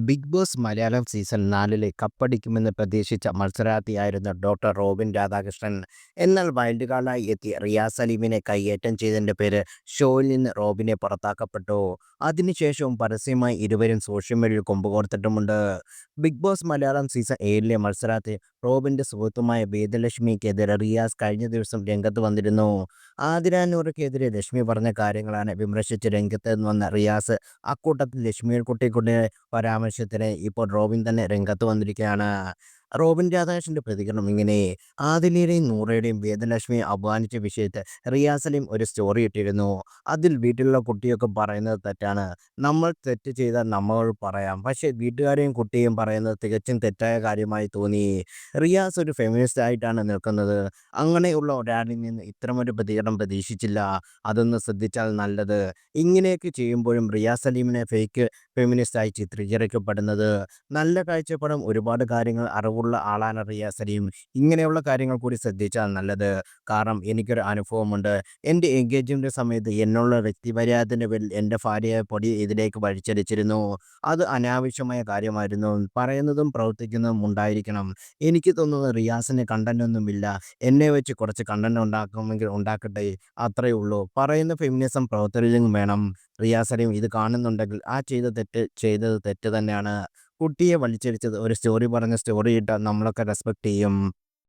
Big Boss Malayalam season 4-ലെ കപ്പടിക്കുമെന്ന് പ്രതീക്ഷിച്ച മത്സരാർത്ഥിയായിരുന്ന doctor Robin Radhakrishnan. എന്നാൽ wild കാർഡായി എത്തിയ റിയാസ് സലീമിനെ കയ്യേറ്റം ചെയ്തതിന്റെ പേരിൽ ഷോയിൽ നിന്ന് റോബിനെ പുറത്താക്കപ്പെട്ടു. അതിനുശേഷവും പരസ്യമായി ഇരുവരും സോഷ്യൽ മീഡിയയിൽ കൊമ്പുകോർത്തിട്ടുമുണ്ട്. ബിഗ് ബോസ് മലയാളം സീസൺ 7-ലെ മത്സരാർത്ഥി റോബിന്റെ സുഹൃത്തുമായ വേദലക്ഷ്മിക്കെതിരെ റിയാസ് കഴിഞ്ഞ ദിവസം രംഗത്ത് വന്നിരുന്നു. ആതിരാനൂർക്കെതിരെ ലക്ഷ്മി പറഞ്ഞ കാര്യങ്ങളാണ് വിമർശിച്ച് രംഗത്ത് വന്ന റിയാസ്. അക്കൂട്ടത്തിൽ ലക്ഷ്മിയെ കുട്ടിയുടെ പരാമർശത്തിന് ഇപ്പോൾ റോബിൻ തന്നെ രംഗത്ത് വന്നിരിക്കുകയാണ്. റോബിൻ രാധാകൃഷ്ണന്റെ പ്രതികരണം ഇങ്ങനെ: ആദിലയുടെയും നൂറയുടെയും വേദലക്ഷ്മിയെ അപമാനിച്ച വിഷയത്തിൽ റിയാസ് സലീം ഒരു സ്റ്റോറി ഇട്ടിരുന്നു. അതിൽ വീട്ടിലുള്ള കുട്ടിയൊക്കെ പറയുന്നത് തെറ്റാണ്. നമ്മൾ തെറ്റ് ചെയ്താൽ നമ്മളോട് പറയാം. പക്ഷേ വീട്ടുകാരെയും കുട്ടിയും പറയുന്നത് തികച്ചും തെറ്റായ കാര്യമായി തോന്നി. റിയാസ് ഒരു ഫെമിനിസ്റ്റ് ആയിട്ടാണ് നിൽക്കുന്നത്. അങ്ങനെയുള്ള ഒരാളിൽ നിന്ന് ഇത്തരമൊരു പ്രതികരണം പ്രതീക്ഷിച്ചില്ല. അതൊന്ന് ശ്രദ്ധിച്ചാൽ നല്ലത്. ഇങ്ങനെയൊക്കെ ചെയ്യുമ്പോഴും റിയാസ് സലീമിനെ ഫേക്ക് ഫെമിനിസ്റ്റായി ചിത്രീകരിക്കപ്പെടുന്നത്. നല്ല കാഴ്ചപ്പാടും ഒരുപാട് കാര്യങ്ങൾ അറിവുള്ള ആളാണ് റിയാസ് സലീം. ഇങ്ങനെയുള്ള കാര്യങ്ങൾ കൂടി ശ്രദ്ധിച്ചാൽ നല്ലത്. കാരണം എനിക്കൊരു അനുഭവമുണ്ട്. എൻ്റെ എൻഗേജ്മെൻ്റ് സമയത്ത് എന്നുള്ള വ്യക്തിപര്യാദത്തിൻ്റെ പേരിൽ എൻ്റെ ഭാര്യയെ പൊടി ഇതിലേക്ക് വലിച്ചടിച്ചിരുന്നു. അത് അനാവശ്യമായ കാര്യമായിരുന്നു. പറയുന്നതും പ്രവർത്തിക്കുന്നതും ഉണ്ടായിരിക്കണം. എനിക്ക് തോന്നുന്നത് റിയാസിന് കണ്ടൻ്റൊന്നുമില്ല. എന്നെ വെച്ച് കുറച്ച് കണ്ടൻ്റ് ഉണ്ടാക്കുമെങ്കിൽ ഉണ്ടാക്കട്ടെ, അത്രയേ ഉള്ളൂ. പറയുന്ന ഫെമിനിസം പ്രവർത്തനവും വേണം. റിയാസ് സലീം ഇത് കാണുന്നുണ്ടെങ്കിൽ ചെയ്തത് തെറ്റ് തന്നെയാണ്. കുട്ടിയെ വലിച്ചിഴച്ചത് ഒരു സ്റ്റോറി പറഞ്ഞ് സ്റ്റോറി ഇട്ടാൽ നമ്മളൊക്കെ റെസ്പെക്റ്റ് ചെയ്യും.